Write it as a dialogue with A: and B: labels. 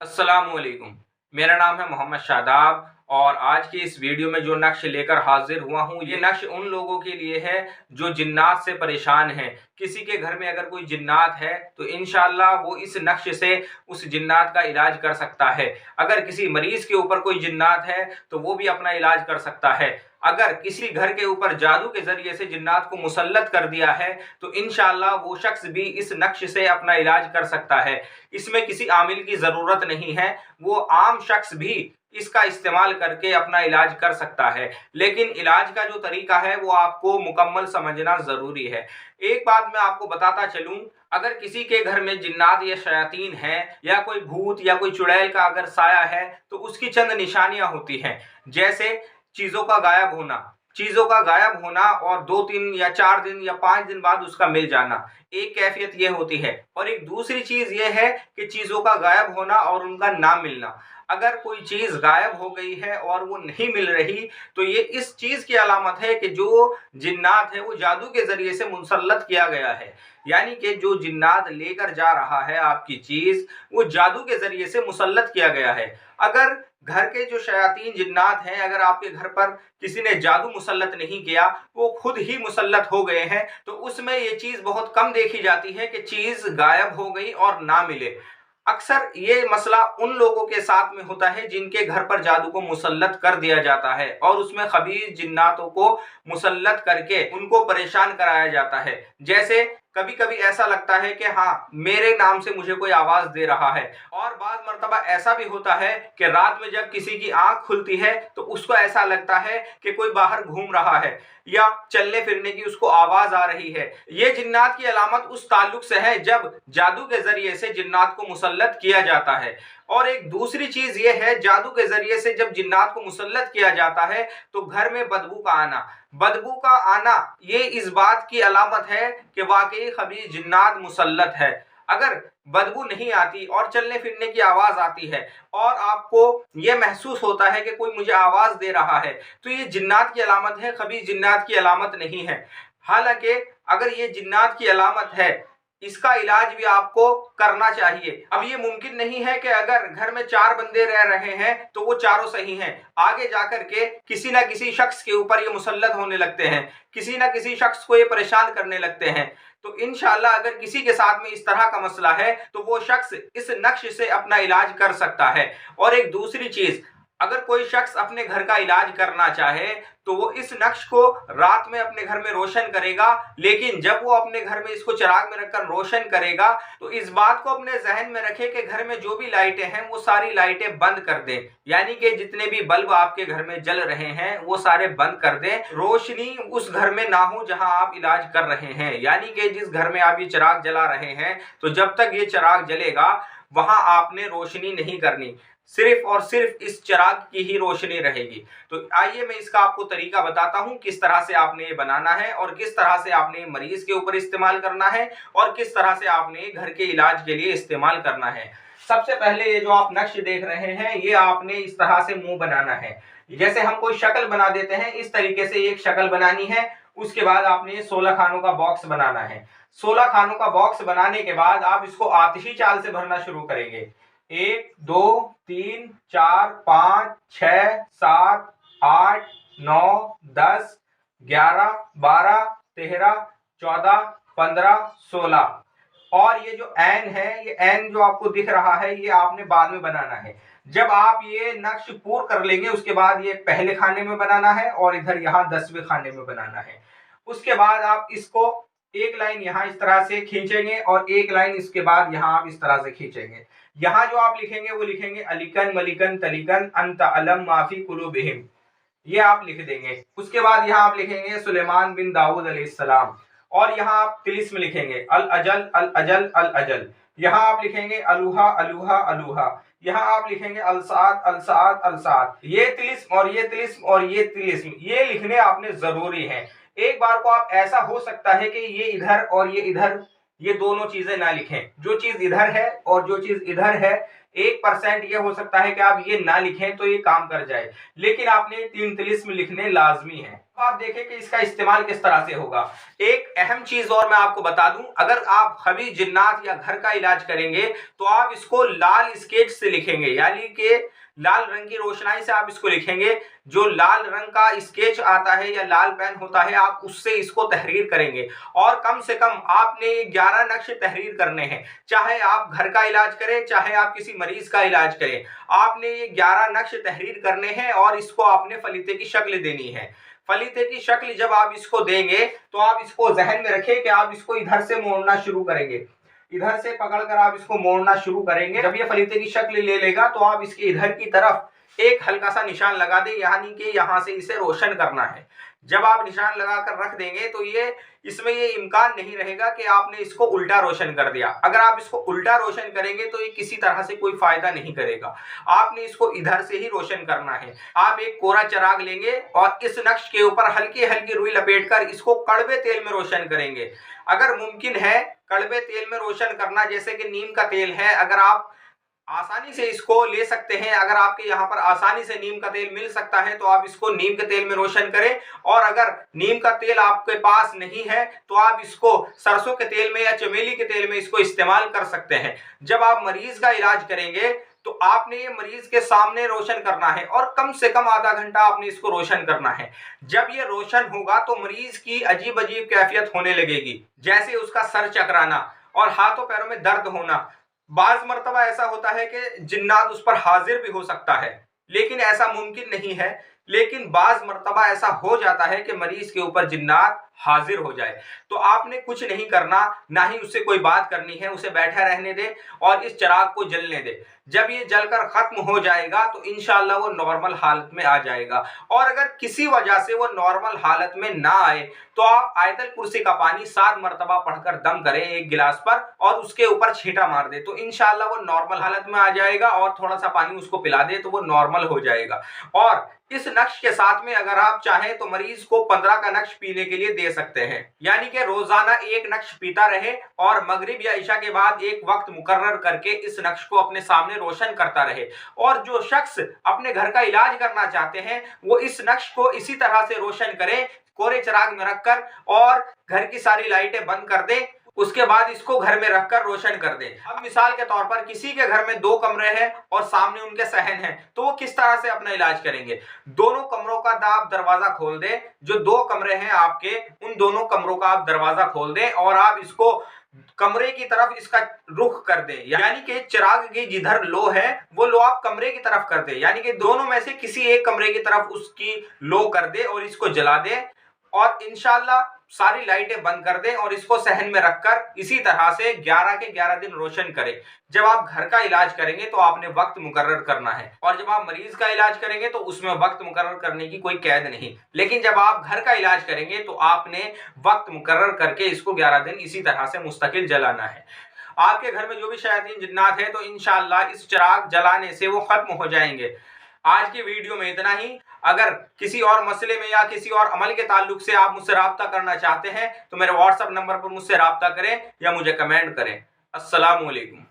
A: अस्सलामुअलैकुम। मेरा नाम है मोहम्मद शादाब और आज की इस वीडियो में जो नक्श लेकर हाजिर हुआ हूँ, ये नक्श उन लोगों के लिए है जो जिन्नात से परेशान हैं। किसी के घर में अगर कोई जिन्नात है तो इंशाअल्लाह वो इस नक्श से उस जिन्नात का इलाज कर सकता है। अगर किसी मरीज के ऊपर कोई जिन्नात है तो वो भी अपना इलाज कर सकता है। अगर किसी घर के ऊपर जादू के जरिए से जिन्नात को मुसल्लत कर दिया है तो इंशाअल्लाह वो शख्स भी इस नक्श से अपना इलाज कर सकता है। इसमें किसी आमिल की ज़रूरत नहीं है, वो आम शख्स भी इसका इस्तेमाल करके अपना इलाज कर सकता है। लेकिन इलाज का जो तरीका है वो आपको मुकम्मल समझना ज़रूरी है। एक बात मैं आपको बताता चलूँ, अगर किसी के घर में जिन्नात या शयातीन है या कोई भूत या कोई चुड़ैल का अगर साया है तो उसकी चंद निशानियां होती हैं। जैसे चीज़ों का गायब होना, चीज़ों का गायब होना और 2-3 या 4 दिन या 5 दिन बाद उसका मिल जाना, एक कैफियत ये होती है। और एक दूसरी चीज़ ये है कि चीज़ों का गायब होना और उनका ना मिलना। अगर कोई चीज़ गायब हो गई है और वो नहीं मिल रही तो ये इस चीज़ की अलामत है कि जो जिन्नात है वो जादू के ज़रिए से मुसल्लत किया गया है। यानी कि जो जिन्नात लेकर जा रहा है आपकी चीज़, वो जादू के ज़रिए से मुसल्लत किया गया है। अगर घर के जो शयातीन जिन्नात हैं, अगर आपके घर पर किसी ने जादू मुसल्लत नहीं किया, वो खुद ही मुसल्लत हो गए हैं, तो उसमें ये चीज़ बहुत कम देखी जाती है कि चीज़ गायब हो गई और ना मिले। अक्सर ये मसला उन लोगों के साथ में होता है जिनके घर पर जादू को मुसल्लत कर दिया जाता है और उसमें खबीस जिन्नातों को मुसल्लत करके उनको परेशान कराया जाता है। जैसे कभी कभी ऐसा लगता है कि हाँ, मेरे नाम से मुझे कोई आवाज दे रहा है। और बाज़ मर्तबा ऐसा भी होता है कि रात में जब किसी की आंख खुलती है तो उसको ऐसा लगता है कि कोई बाहर घूम रहा है या चलने फिरने की उसको आवाज आ रही है। ये जिन्नात की अलामत उस ताल्लुक से है जब जादू के जरिए से जिन्नात को मुसल्लत किया जाता है। और एक दूसरी चीज ये है, जादू के जरिए से जब जिन्नात को मुसल्लत किया जाता है तो घर में बदबू का आना, बदबू का आना ये इस बात की अलामत है कि वाकई खबीस जिन्नात मुसल्लत है। अगर बदबू नहीं आती और चलने फिरने की आवाज आती है और आपको ये महसूस होता है कि कोई मुझे आवाज दे रहा है, तो ये जिन्नात की अलामत है, खबीस जिन्नात की अलामत नहीं है। हालांकि अगर ये जिन्नात की अलामत है, इसका इलाज भी आपको करना चाहिए। अब ये मुमकिन नहीं है कि अगर घर में 4 बंदे रह रहे हैं तो वो चारों सही हैं, आगे जाकर के किसी ना किसी शख्स के ऊपर ये मुसल्लत होने लगते हैं, किसी ना किसी शख्स को ये परेशान करने लगते हैं। तो इंशाअल्लाह अगर किसी के साथ में इस तरह का मसला है तो वो शख्स इस नक्श से अपना इलाज कर सकता है। और एक दूसरी चीज, अगर कोई शख्स अपने घर का इलाज करना चाहे तो वो इस नक्श को रात में अपने घर में रोशन करेगा, लेकिन जब वो अपने घर में इसको चिराग में रखकर रोशन करेगा तो इस बात को अपने जहन में रखे कि घर में जो भी लाइटें हैं वो सारी लाइटें बंद कर दें। यानी कि जितने भी बल्ब आपके घर में जल रहे हैं वो सारे बंद कर दें, रोशनी उस घर में ना हो जहां आप इलाज कर रहे हैं। यानी कि जिस घर में आप ये चिराग जला रहे हैं तो जब तक ये चिराग जलेगा वहां आपने रोशनी नहीं करनी, सिर्फ और सिर्फ इस चिराग की ही रोशनी रहेगी। तो आइए मैं इसका आपको तरीका बताता हूं, किस तरह से आपने ये बनाना है और किस तरह से आपने मरीज के ऊपर इस्तेमाल करना है और किस तरह से आपने घर के इलाज के लिए इस्तेमाल करना है। सबसे पहले ये जो आप नक्श देख रहे हैं ये आपने इस तरह से मुंह बनाना है। जैसे हम कोई शक्ल बना देते हैं इस तरीके से एक शक्ल बनानी है। उसके बाद आपने 16 खानों का बॉक्स बनाना है। 16 खानों का बॉक्स बनाने के बाद आप इसको आतिशी चाल से भरना शुरू करेंगे। 1 2 3 4 5 6 7 8 9 10 11 12 13 14 15 16। और ये जो एन है, ये एन जो आपको दिख रहा है ये आपने बाद में बनाना है। जब आप ये नक्श पूर्ण कर लेंगे उसके बाद ये पहले खाने में बनाना है और इधर यहाँ 10वें खाने में बनाना है। उसके बाद आप इसको एक लाइन यहाँ इस तरह से खींचेंगे और एक लाइन इसके बाद यहाँ आप इस तरह से खींचेंगे। यहाँ जो आप लिखेंगे वो लिखेंगे अलिकन मलिकन तलिकन अंत अलम माफी कुलूबिहिम, ये आप लिख देंगे। उसके बाद यहाँ आप लिखेंगे सुलेमान बिन दाऊद अलैहिस्सलाम और यहाँ आप तिलिस्म लिखेंगे अल अजल अल अजल अल अजल। यहाँ आप लिखेंगे अलूहा अलूहा अलूहा। यहाँ आप लिखेंगे अलसाद अलसाद अलसाद। ये तिलिस्म और ये तिलिस्म और ये तिलिस्म ये लिखने आपने जरूरी है। एक बार को आप ऐसा हो सकता है कि ये इधर और ये इधर ये दोनों चीजें ना लिखें, जो चीज इधर है और जो चीज इधर है 1% ये हो सकता है कि आप ये ना लिखें तो ये काम कर जाए, लेकिन आपने 3 तिलिस्म लिखने लाजमी है। आप देखें कि इसका इस्तेमाल किस तरह से होगा। एक अहम चीज और मैं आपको बता दूं, अगर आप खबी जिन्नात या घर का इलाज करेंगे तो आप इसको लाल स्केच से लिखेंगे, यानी कि लाल रंग की रोशनाई से आप इसको लिखेंगे। जो लाल रंग का स्केच आता है या लाल पेन होता है, आप उससे इसको तहरीर करेंगे। और कम से कम आपने 11 नक्श तहरीर करने हैं। चाहे आप घर का इलाज करें, चाहे आप किसी मरीज का इलाज करें, आपने ये 11 नक्श तहरीर करने हैं और इसको आपने फलीते की शक्ल देनी है। फलीते की शक्ल जब आप इसको देंगे तो आप इसको जहन में रखें कि आप इसको इधर से मोड़ना शुरू करेंगे। इधर से पकड़कर आप इसको मोड़ना शुरू करेंगे। जब ये फलीते की शक्ल ले लेगा तो आप इसके इधर की तरफ एक हल्का सा निशान लगा दें, यानी कि यहां से इसे रोशन करना है। जब आप निशान लगाकर रख देंगे तो इसमें ये इम्कान नहीं रहेगा कि आपने इसको उल्टा रोशन कर दिया। अगर आप इसको उल्टा रोशन करेंगे तो ये किसी तरह से कोई फायदा नहीं करेगा। आपने इसको इधर से ही रोशन करना है। आप एक कोरा चिराग लेंगे और इस नक्श के ऊपर हल्की हल्की रुई लपेटकर इसको कड़वे तेल में रोशन करेंगे। अगर मुमकिन है कड़वे तेल में रोशन करना, जैसे कि नीम का तेल है, अगर आप आसानी से इसको ले सकते हैं, अगर आपके यहाँ पर आसानी से नीम का तेल मिल सकता है तो आप इसको नीम के तेल में रोशन करें। और अगर नीम का तेल आपके पास नहीं है तो आप इसको सरसों के तेल में या चमेली के तेल में इसको इस्तेमाल कर सकते हैं। जब आप मरीज का इलाज करेंगे तो आपने ये मरीज के सामने रोशन करना है और कम से कम आधा घंटा आपने इसको रोशन करना है। जब ये रोशन होगा तो मरीज की अजीब अजीब कैफियत होने लगेगी, जैसे उसका सर चकराना और हाथों पैरों में दर्द होना। बाज मर्तबा ऐसा होता है कि जिन्नात उस पर हाजिर भी हो सकता है, लेकिन ऐसा मुमकिन नहीं है। लेकिन बाज मर्तबा ऐसा हो जाता है कि मरीज के ऊपर जिन्नात हाजिर हो जाए। तो आपने कुछ नहीं करना, ना ही उससे कोई बात करनी है, उसे बैठा रहने दे और इस चिराग को जलने दे। जब ये जलकर खत्म हो जाएगा तो इंशाअल्लाह वो नॉर्मल हालत में आ जाएगा। और अगर किसी वजह से वो नॉर्मल हालत में ना आए तो आप आयतल कुर्सी का पानी 7 मरतबा पढ़कर दम करें एक गिलास पर और उसके ऊपर छींटा मार दे, तो इंशाअल्लाह वो नॉर्मल हालत में आ जाएगा। और थोड़ा सा पानी उसको पिला दे तो वो नॉर्मल हो जाएगा। और इस नक्श के साथ में अगर आप चाहें तो मरीज को 15 का नक्श पीने के लिए दे सकते हैं, यानी कि रोजाना एक नक्श पीता रहे और मगरिब या इशा के बाद एक वक्त मुकर्रर करके इस नक्श को अपने सामने रोशन करता रहे। और जो शख्स अपने घर का इलाज करना चाहते हैं वो इस नक्श को इसी तरह से रोशन करें, कोरे चिराग में रखकर, और घर की सारी लाइटें बंद कर दें। उसके बाद इसको घर में रखकर रोशन कर दें। अब मिसाल के तौर पर किसी के घर में 2 कमरे हैं और सामने उनके सहन हैं, तो वो किस तरह से अपना इलाज करेंगे। दोनों कमरों का आप दरवाजा खोल दें। जो 2 कमरे हैं आपके, उन दोनों कमरों का आप दरवाजा खोल दें और आप इसको कमरे की तरफ इसका रुख कर दें, यानी कि चिराग की जिधर लो है वो लो आप कमरे की तरफ कर दें, यानी कि दोनों में से किसी एक कमरे की तरफ उसकी लो कर दे और इसको जला दें। और इंशाल्लाह सारी लाइटें बंद कर दें और इसको सहन में रखकर इसी तरह से 11 के 11 दिन रोशन करें। जब आप घर का इलाज करेंगे तो आपने वक्त मुकर्रर करना है, और जब आप मरीज का इलाज करेंगे तो उसमें वक्त मुकर्रर करने की कोई कैद नहीं। लेकिन जब आप घर का इलाज करेंगे तो आपने वक्त मुकर्रर करके इसको 11 दिन इसी तरह से मुस्तकिल जलाना है। आपके घर में जो भी शयातीन जिन्नात है तो इंशाअल्लाह इस चिराग जलाने से वो खत्म हो जाएंगे। आज की वीडियो में इतना ही। अगर किसी और मसले में या किसी और अमल के ताल्लुक से आप मुझसे राब्ता करना चाहते हैं तो मेरे व्हाट्सएप नंबर पर मुझसे राब्ता करें या मुझे कमेंट करें। अस्सलामु अलैकुम।